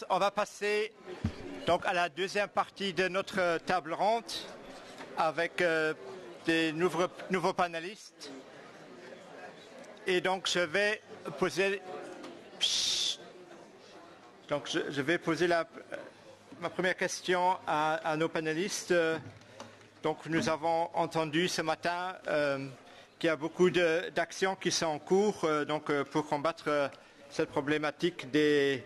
On va passer donc à la deuxième partie de notre table ronde avec des nouveaux panélistes. Et donc je vais poser ma première question à nos panélistes. Donc nous avons entendu ce matin qu'il y a beaucoup d'actions qui sont en cours pour combattre cette problématique des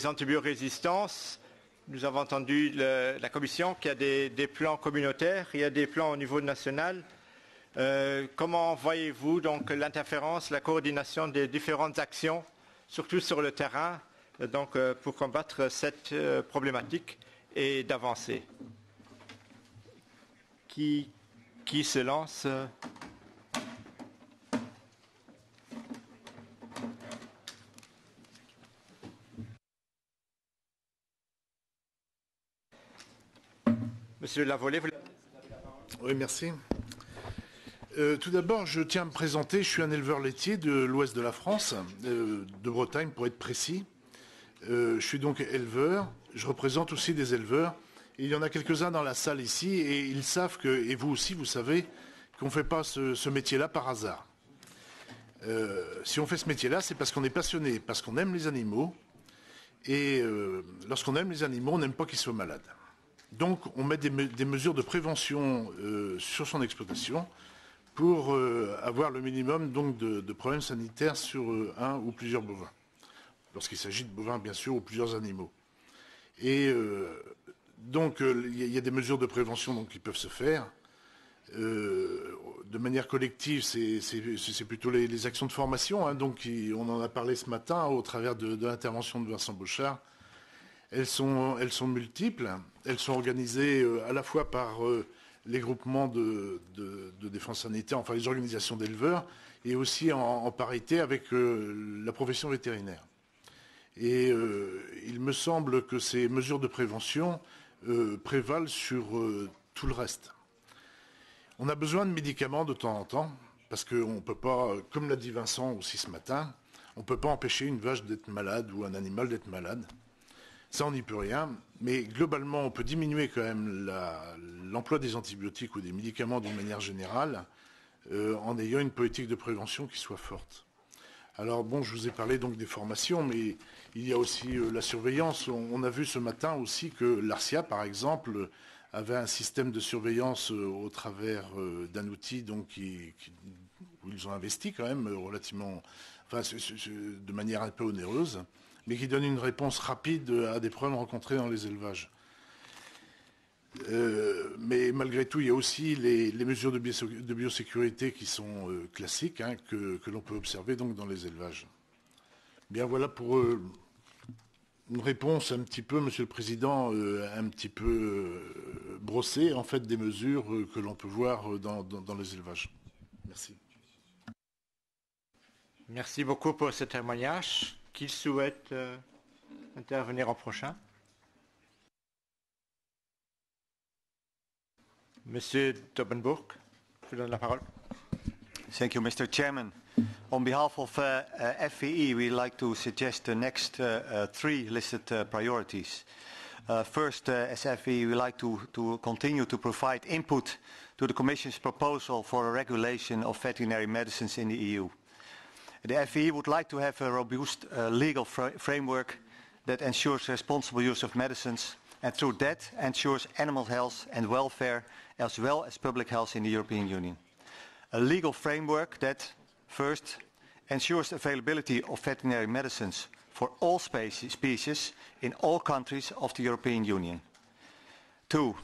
antibiorésistances. Nous avons entendu la Commission qui a des plans communautaires, il y a des plans au niveau national. Comment voyez-vous donc l'interférence, la coordination des différentes actions, surtout sur le terrain, pour combattre cette problématique et d'avancer? Qui se lance? Monsieur Lavolée, vous... Oui, merci. Tout d'abord, je tiens à me présenter. Je suis un éleveur laitier de l'ouest de la France, de Bretagne pour être précis. Je suis donc éleveur. Je représente aussi des éleveurs. Et il y en a quelques-uns dans la salle ici et ils savent que, et vous aussi, vous savez, qu'on ne fait pas ce métier-là par hasard. Si on fait ce métier-là, c'est parce qu'on est passionné, parce qu'on aime les animaux. Et lorsqu'on aime les animaux, on n'aime pas qu'ils soient malades. Donc, on met des mesures de prévention sur son exploitation pour avoir le minimum donc, de problèmes sanitaires sur un ou plusieurs bovins. Lorsqu'il s'agit de bovins, bien sûr, ou plusieurs animaux. Et donc, il y a des mesures de prévention donc, qui peuvent se faire. De manière collective, c'est plutôt les actions de formation. Hein, donc, on en a parlé ce matin au travers de l'intervention de Vincent Bochard. Elles sont multiples. Elles sont organisées à la fois par les groupements de défense sanitaire, enfin les organisations d'éleveurs, et aussi en parité avec la profession vétérinaire. Et il me semble que ces mesures de prévention prévalent sur tout le reste. On a besoin de médicaments de temps en temps, parce qu'on ne peut pas, comme l'a dit Vincent aussi ce matin, on ne peut pas empêcher une vache d'être malade ou un animal d'être malade. Ça, on n'y peut rien, mais globalement, on peut diminuer quand même l'emploi des antibiotiques ou des médicaments d'une manière générale en ayant une politique de prévention qui soit forte. Alors bon, je vous ai parlé donc des formations, mais il y a aussi la surveillance. On a vu ce matin aussi que l'ARCIA, par exemple, avait un système de surveillance au travers d'un outil donc, où ils ont investi quand même relativement, enfin, de manière un peu onéreuse, mais qui donne une réponse rapide à des problèmes rencontrés dans les élevages. Mais malgré tout, il y a aussi les mesures de biosécurité qui sont classiques, hein, que l'on peut observer donc dans les élevages. Bien, voilà pour une réponse un petit peu, Monsieur le Président, un petit peu brossée, en fait, des mesures que l'on peut voir dans les élevages. Merci. Merci beaucoup pour ce témoignage. Qui souhaite intervenir en prochain? Monsieur Dobbenburg, je vous donne la parole. Thank you, Mr. Chairman. On behalf of FVE, we'd like to suggest the next three listed priorities. First, as FVE, we'd like to continue to provide input to the Commission's proposal for a regulation of veterinary medicines in the EU. The FVE would like to have a robust legal framework that ensures responsible use of medicines and through that ensures animal health and welfare as well as public health in the European Union. A legal framework that, first, ensures availability of veterinary medicines for all species in all countries of the European Union. Two,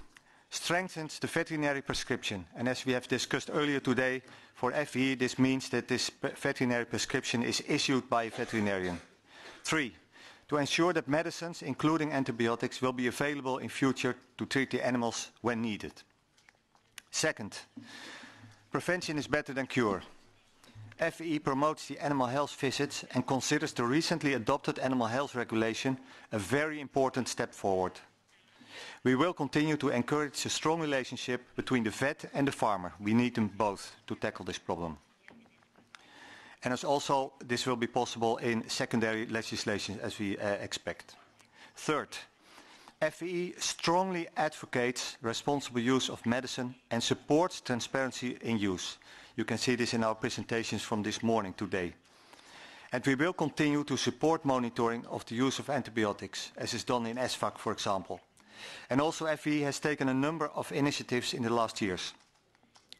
strengthens the veterinary prescription, and as we have discussed earlier today, for FVE this means that this veterinary prescription is issued by a veterinarian. Three, to ensure that medicines, including antibiotics, will be available in future to treat the animals when needed. Second, prevention is better than cure. FVE promotes the animal health visits and considers the recently adopted animal health regulation a very important step forward. We will continue to encourage a strong relationship between the vet and the farmer. We need them both to tackle this problem. And as also this will be possible in secondary legislation as we expect. Third, FEE strongly advocates responsible use of medicine and supports transparency in use. You can see this in our presentations from this morning today. And we will continue to support monitoring of the use of antibiotics, as is done in ESVAC, for example. And also FEE has taken a number of initiatives in the last years.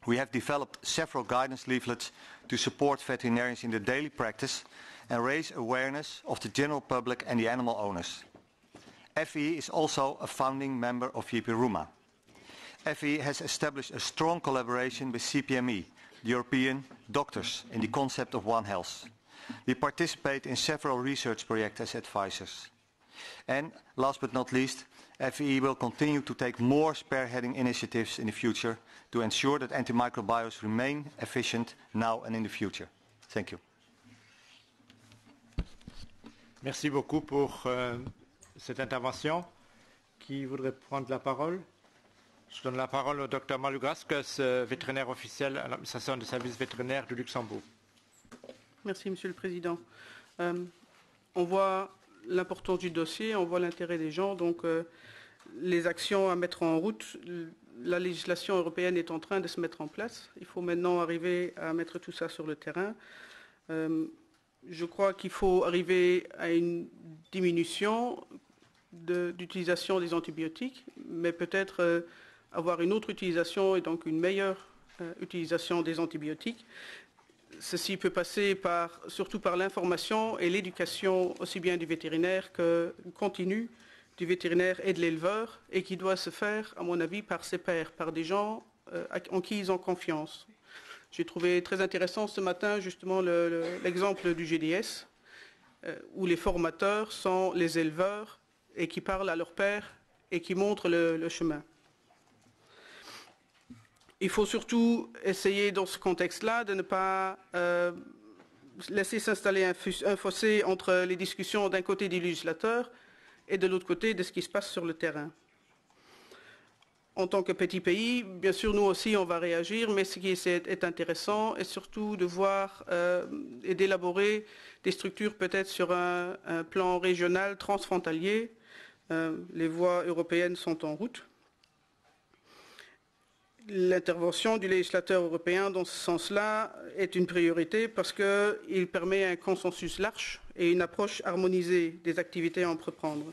We have developed several guidance leaflets to support veterinarians in their daily practice and raise awareness of the general public and the animal owners. FEE is also a founding member of JP Ruma. FEE has established a strong collaboration with CPME, the European doctors, in the concept of One Health. We participate in several research projects as advisors. And last but not least, FEE will continue to take more spearheading initiatives in the future to ensure that antimicrobials remain efficient now and in the future. Thank you. Merci beaucoup pour cette intervention. Qui voudrait prendre la parole? Je donne la parole au Dr Malougaskas, vétérinaire officiel à l'administration des services vétérinaires du Luxembourg. Merci, Monsieur le Président. On voit l'importance du dossier, on voit l'intérêt des gens, donc les actions à mettre en route, la législation européenne est en train de se mettre en place. Il faut maintenant arriver à mettre tout ça sur le terrain. Je crois qu'il faut arriver à une diminution d'utilisation des antibiotiques, mais peut-être avoir une autre utilisation et donc une meilleure utilisation des antibiotiques. Ceci peut passer surtout par l'information et l'éducation aussi bien du vétérinaire que continue du vétérinaire et de l'éleveur et qui doit se faire, à mon avis, par ses pairs, par des gens en qui ils ont confiance. J'ai trouvé très intéressant ce matin justement l'exemple du GDS où les formateurs sont les éleveurs et qui parlent à leurs pairs et qui montrent le chemin. Il faut surtout essayer dans ce contexte-là de ne pas laisser s'installer un fossé entre les discussions d'un côté du législateur et de l'autre côté de ce qui se passe sur le terrain. En tant que petit pays, bien sûr, nous aussi, on va réagir, mais ce qui est intéressant est surtout de voir et d'élaborer des structures peut-être sur un plan régional, transfrontalier. Les voies européennes sont en route. L'intervention du législateur européen dans ce sens-là est une priorité parce qu'il permet un consensus large et une approche harmonisée des activités à entreprendre.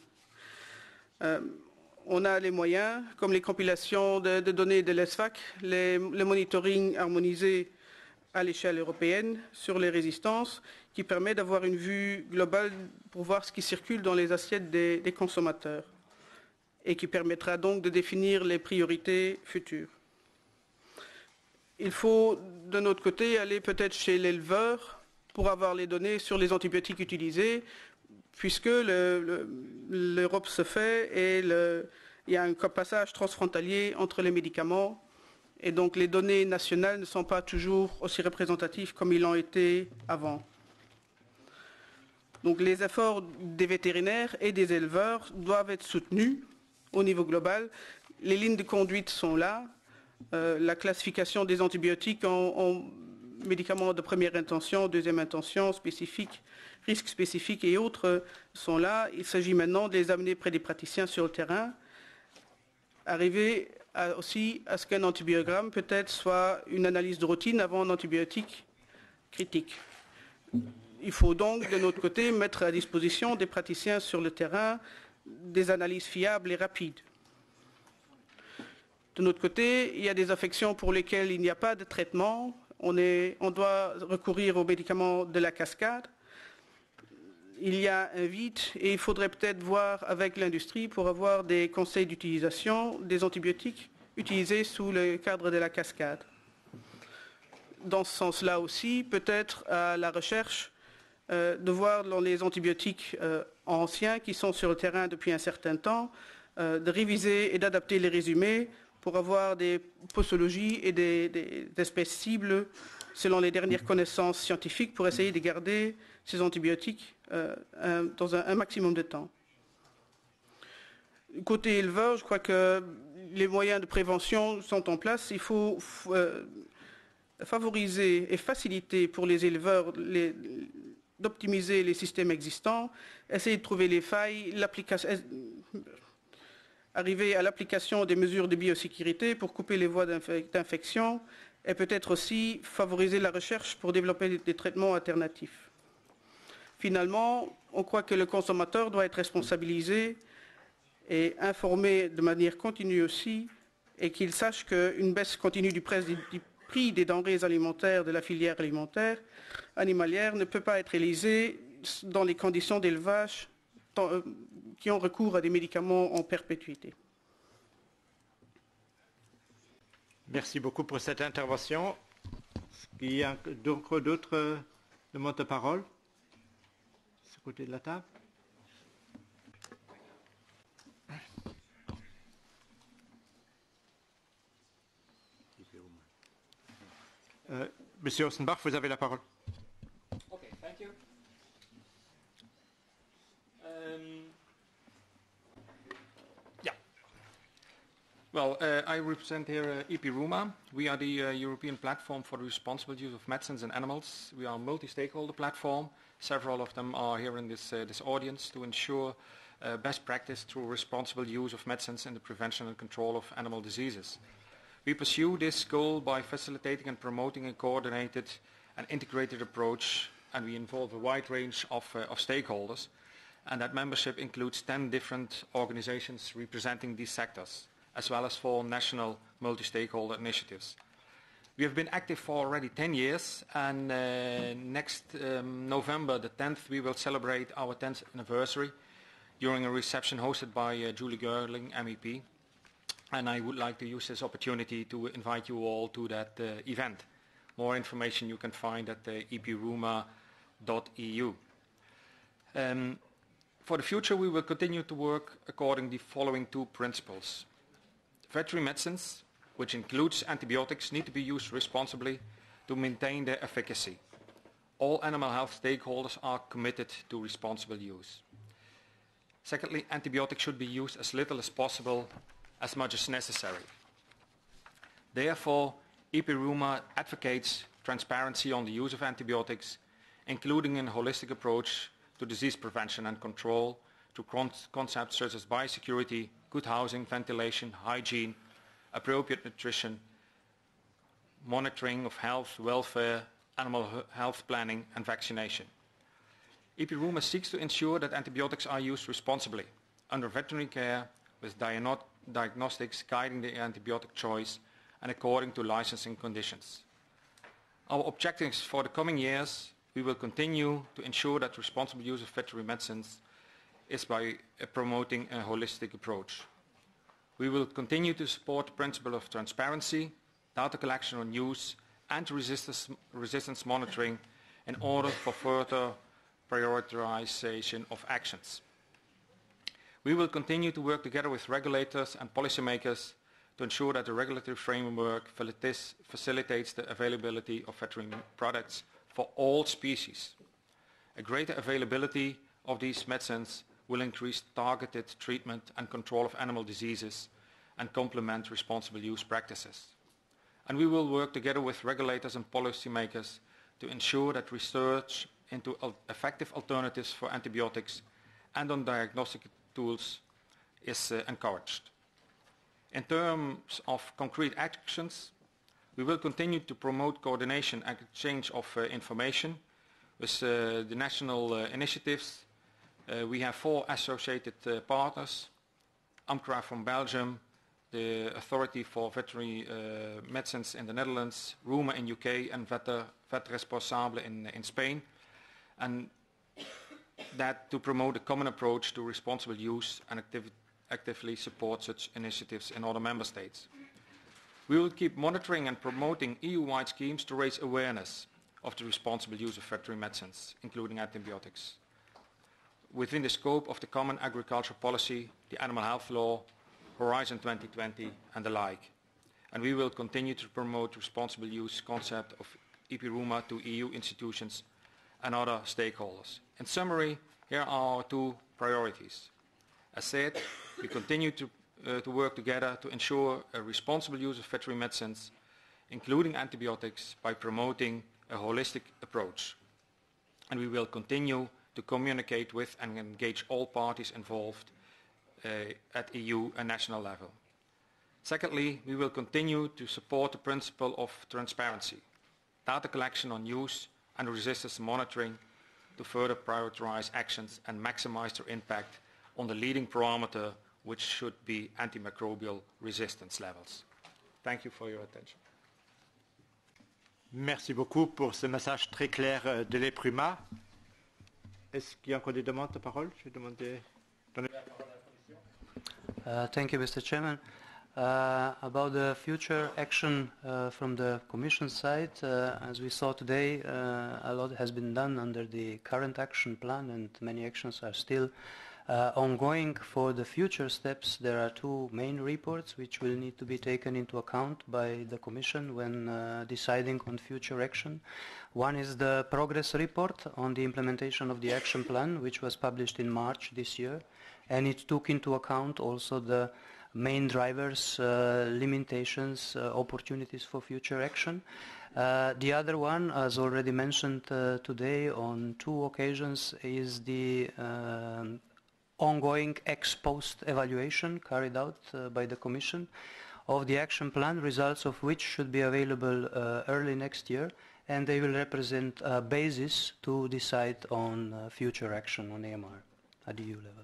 On a les moyens, comme les compilations de données de l'ESVAC, le monitoring harmonisé à l'échelle européenne sur les résistances, qui permet d'avoir une vue globale pour voir ce qui circule dans les assiettes des consommateurs et qui permettra donc de définir les priorités futures. Il faut, de notre côté, aller peut-être chez l'éleveur pour avoir les données sur les antibiotiques utilisés, puisque l'Europe se fait et il y a un passage transfrontalier entre les médicaments, et donc les données nationales ne sont pas toujours aussi représentatives comme ils l'ont été avant. Donc les efforts des vétérinaires et des éleveurs doivent être soutenus au niveau global. Les lignes de conduite sont là. La classification des antibiotiques en médicaments de première intention, deuxième intention, spécifiques, risques spécifiques et autres sont là. Il s'agit maintenant de les amener près des praticiens sur le terrain. Arriver aussi à ce qu'un antibiogramme peut-être soit une analyse de routine avant un antibiotique critique. Il faut donc, de notre côté, mettre à disposition des praticiens sur le terrain des analyses fiables et rapides. De notre côté, il y a des affections pour lesquelles il n'y a pas de traitement. On doit recourir aux médicaments de la cascade. Il y a un vide et il faudrait peut-être voir avec l'industrie pour avoir des conseils d'utilisation des antibiotiques utilisés sous le cadre de la cascade. Dans ce sens-là aussi, peut-être à la recherche de voir dans les antibiotiques anciens qui sont sur le terrain depuis un certain temps, de réviser et d'adapter les résumés pour avoir des posologies et des espèces cibles selon les dernières connaissances scientifiques pour essayer de garder ces antibiotiques dans un maximum de temps. Côté éleveur, je crois que les moyens de prévention sont en place. Il faut favoriser et faciliter pour les éleveurs d'optimiser les systèmes existants, essayer de trouver les failles, arriver à l'application des mesures de biosécurité pour couper les voies d'infection et peut-être aussi favoriser la recherche pour développer des traitements alternatifs. Finalement, on croit que le consommateur doit être responsabilisé et informé de manière continue aussi, et qu'il sache qu'une baisse continue du prix des denrées alimentaires de la filière alimentaire animalière ne peut pas être réalisée dans les conditions d'élevage qui ont recours à des médicaments en perpétuité. Merci beaucoup pour cette intervention. Est-ce qu'il y a d'autres demandes de parole de ce côté de la table? Monsieur Ossenbach, vous avez la parole. Okay, thank you. Well, I represent here EPRUMA. We are the European platform for the responsible use of medicines in animals. We are a multi-stakeholder platform. Several of them are here in this audience to ensure best practice through responsible use of medicines in the prevention and control of animal diseases. We pursue this goal by facilitating and promoting a coordinated and integrated approach, and we involve a wide range of stakeholders, and that membership includes 10 different organizations representing these sectors, as well as 4 national multi-stakeholder initiatives. We have been active for already 10 years, and next November the 10th we will celebrate our 10th anniversary during a reception hosted by Julie Girling, MEP. And I would like to use this opportunity to invite you all to that event. More information you can find at epruma.eu. For the future, we will continue to work according to the following 2 principles. Veterinary medicines, which includes antibiotics, need to be used responsibly to maintain their efficacy. All animal health stakeholders are committed to responsible use. Secondly, antibiotics should be used as little as possible, as much as necessary. Therefore, EPRUMA advocates transparency on the use of antibiotics, including a holistic approach to disease prevention and control through concepts such as biosecurity, good housing, ventilation, hygiene, appropriate nutrition, monitoring of health, welfare, animal health planning, and vaccination. EPRUMA seeks to ensure that antibiotics are used responsibly under veterinary care, with diagnostics guiding the antibiotic choice and according to licensing conditions. Our objectives for the coming years, we will continue to ensure that responsible use of veterinary medicines is by promoting a holistic approach. We will continue to support the principle of transparency, data collection on use, and resistance monitoring in order for further prioritization of actions. We will continue to work together with regulators and policymakers to ensure that the regulatory framework facilitates the availability of veterinary products for all species. A greater availability of these medicines will increase targeted treatment and control of animal diseases and complement responsible use practices. And we will work together with regulators and policymakers to ensure that research into effective alternatives for antibiotics and on diagnostic tools is encouraged. In terms of concrete actions, we will continue to promote coordination and exchange of information with the national initiatives. We have 4 associated partners: AMCRA from Belgium, the Authority for Veterinary Medicines in the Netherlands, RUMA in UK, and Vet Responsable in Spain, and that to promote a common approach to responsible use and actively support such initiatives in other member states. We will keep monitoring and promoting EU-wide schemes to raise awareness of the responsible use of veterinary medicines, including antibiotics, within the scope of the Common Agricultural Policy, the Animal Health Law, Horizon 2020, and the like. And we will continue to promote responsible use concept of EPRUMA to EU institutions and other stakeholders. In summary, here are our 2 priorities. As said, we continue to work together to ensure a responsible use of veterinary medicines, including antibiotics, by promoting a holistic approach. And we will continue to communicate with and engage all parties involved at EU and national level. Secondly, we will continue to support the principle of transparency, data collection on use and resistance monitoring to further prioritize actions and maximize their impact on the leading parameter, which should be antimicrobial resistance levels. Thank you for your attention. Merci beaucoup pour ce message très clair de l'EPRUMA. Est-ce qu'il y a encore des demandes de parole? Je vais demander la parole à la Commission. Thank you, Mr. Chairman. About the future action from the Commission side, as we saw today, a lot has been done under the current action plan, and many actions are still ongoing. For the future steps, there are two main reports which will need to be taken into account by the Commission when deciding on future action. One is the progress report on the implementation of the action plan, which was published in March this year, and it took into account also the main drivers, limitations, opportunities for future action. The other one, as already mentioned today on two occasions, is the ongoing ex-post evaluation carried out by the Commission of the action plan, results of which should be available early next year, and they will represent a basis to decide on future action on AMR at EU level.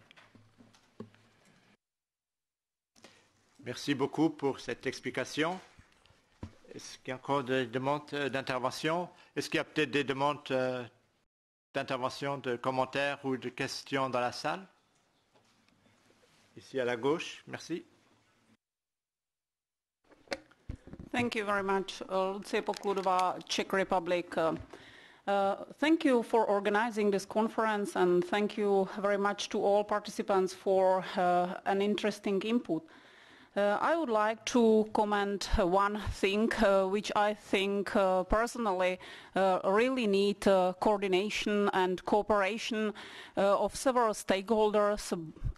Merci beaucoup pour cette explication. Est-ce qu'il y a encore des demandes d'intervention? Est-ce qu'il y a peut-être des demandes d'intervention, de commentaires ou de questions dans la salle? Ici à la gauche, merci. Thank you very much. Lucie Pokludová, Czech Republic. Thank you for organizing this conference, and thank you very much to all participants for an interesting input. I would like to comment one thing which I think personally really need coordination and cooperation of several stakeholders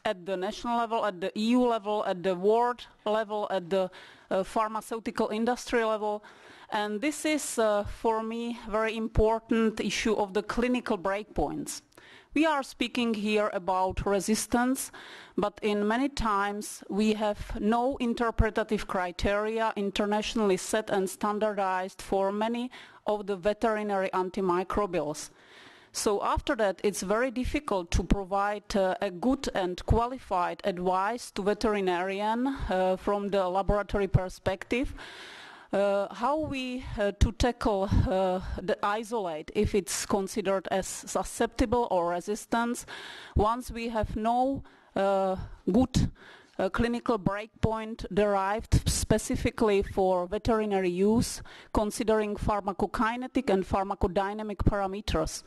at the national level, at the EU level, at the world level, at the pharmaceutical industry level. And this is for me a very important issue of the clinical breakpoints. We are speaking here about resistance, but in many times we have no interpretative criteria internationally set and standardized for many of the veterinary antimicrobials. So after that, it's very difficult to provide a good and qualified advice to veterinarian from the laboratory perspective. How we to tackle the isolate if it's considered as susceptible or resistance once we have no good clinical breakpoint derived specifically for veterinary use, considering pharmacokinetic and pharmacodynamic parameters.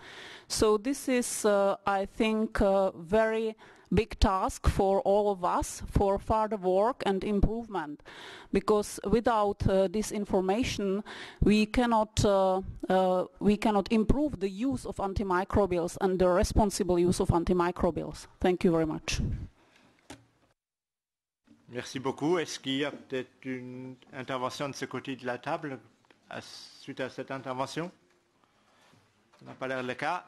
So this is, I think, a very big task for all of us for further work and improvement, because without this information we cannot improve the use of antimicrobials and the responsible use of antimicrobials. Thank you very much. Merci beaucoup. Est-ce qu'il y a peut-être une intervention de ce côté de la table suite à cette intervention? Ça n'a pas l'air le cas.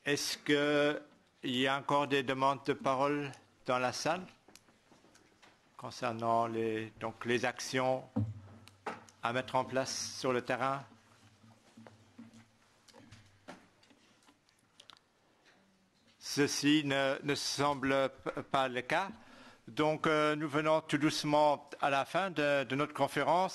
Est-ce qu'il y a encore des demandes de parole dans la salle concernant les actions à mettre en place sur le terrain? Ceci ne semble pas le cas. Donc nous venons tout doucement à la fin de notre conférence.